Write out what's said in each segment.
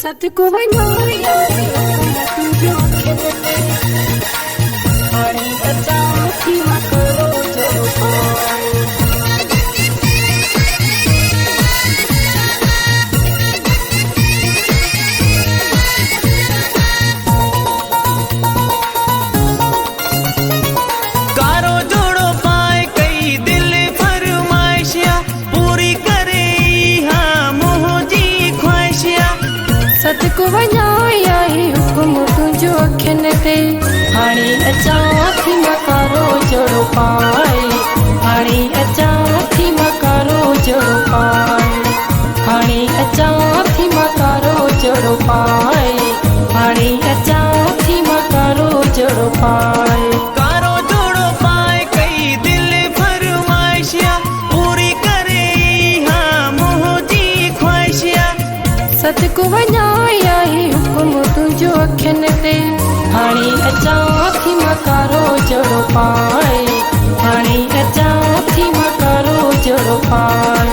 सतको बनाया तुझो खेलते आणि अचानक मकरो जो पाय कारो जोड़ो पाए कई दिल फरमाइशिया पूरी करे हाँ मुझी ख्वाहिशिया सतको बनाया हुक्म तुझो खेलते आणि अचानक मकरो जो पाय आणि अचानक मकरो जो पाय आणि अचानक मकरो जो पाय आणि अचानक मकरो जो पाय कारो जोड़ो पाए कई दिल फरमाइशिया पूरी करे हाँ मुझी ख्वाहिशिया सतको बनाया हुक्म तुझो खेलते आणि अचानक मकरो जो पाय आणि अचानक मकरो जो पाय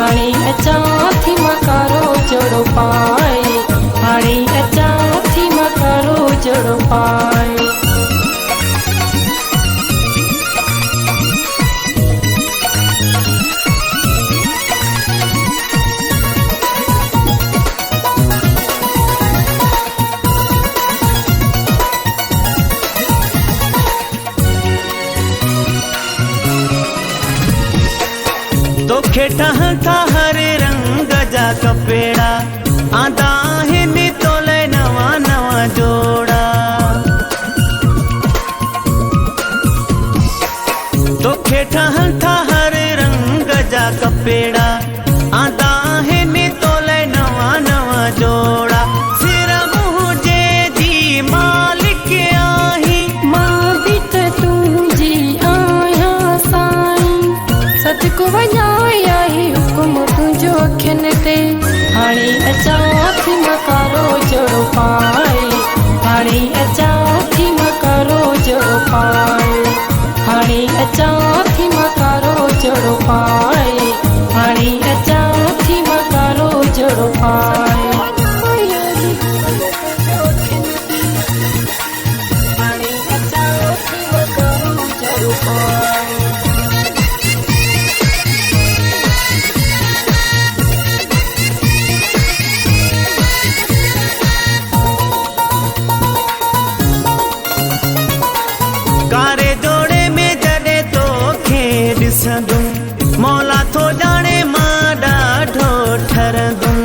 आणि अचानक मकरो जो पाय आणि अचानक मकरो जो पाय तोखे ठहता हर रंग जा कपेड़ा आंदा हिंदी तोले नवा नवा जोड़ा तोखे ठहता हर रंग जा कपेड़ा आंदा हिंदी तोले नवा नवा जोड़ा सिर मुझे जी मालिक आही मादित तुझी आया साईं सतको बनाया हुक्म तुझो खेलते आणि अचानक मकरो जो पाय आणि अचानक मकरो जो पाय आणि अचानक मकरो जो पाय आणि अचानक मकरो जो पाय कारे जोड़े में जडे तो खे ॾिसंदुम मौला थो ॼाणे मां ॾाढो ठरंदुम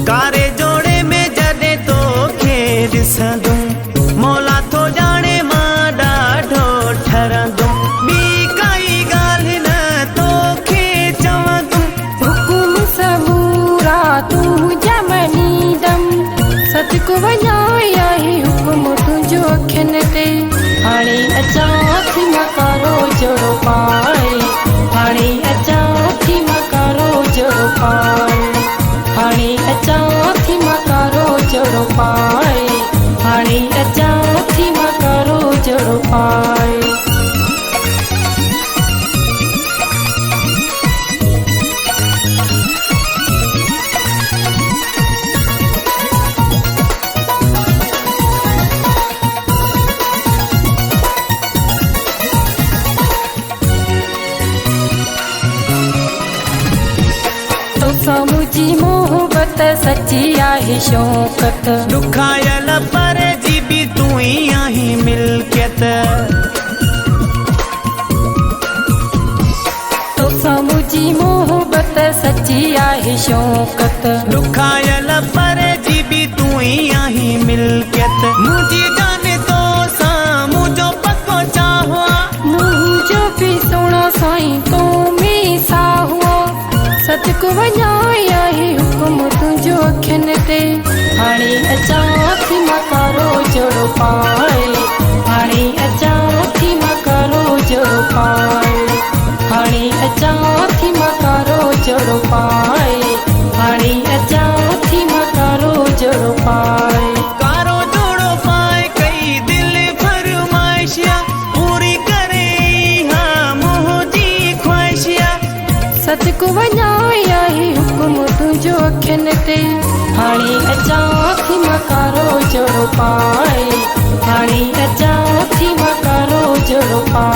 कारे जोड़े में जडे तो खे ॾिसंदुम मौला थो ॼाणे मां ॾाढो ठरंदुम ॿी काई ॻाल्हि न तोखे चवंदुम हुकुम सबूरा तू जमनीदम सतको बनाया हुक्म तुझो खेलते आणि अचानक मकरो जो पाय आणि अचानक मकरो जो पाय आणि अचानक मकरो जो पाय आणि अचानक मकरो जो पाय मुझी मोहब्बत सच्ची आहे शौकत दुखायल पर जी भी तू ही आही मिल्कियत मुझी मोहब्बत सच्ची आहे शौकत दुखायल पर जी भी तू ही आही मिल्कियत मुझी जाने तो सा मुझो पक्को चाहो मुझो भी सोना साईं तो में सा हुआ सतको बनाया हुक्म तुझो खेलते आणि अचानक मकरो जो पाय आणि अचानक मकरो जो पाय आणि अचानक मकरो जो पाय आणि अचानक मकरो जो पाय कारो जोड़ो पाए कई दिल फरमाइशिया पूरी करे हाँ मुझी ख्वाहिशिया सतको सतकु वञाया ही हुकुम तुंहिंजो अखियुनि ते हाणे अचां थी मकारो जहिड़ो पाए हाणे अचां थी मकारो जहिड़ो पाए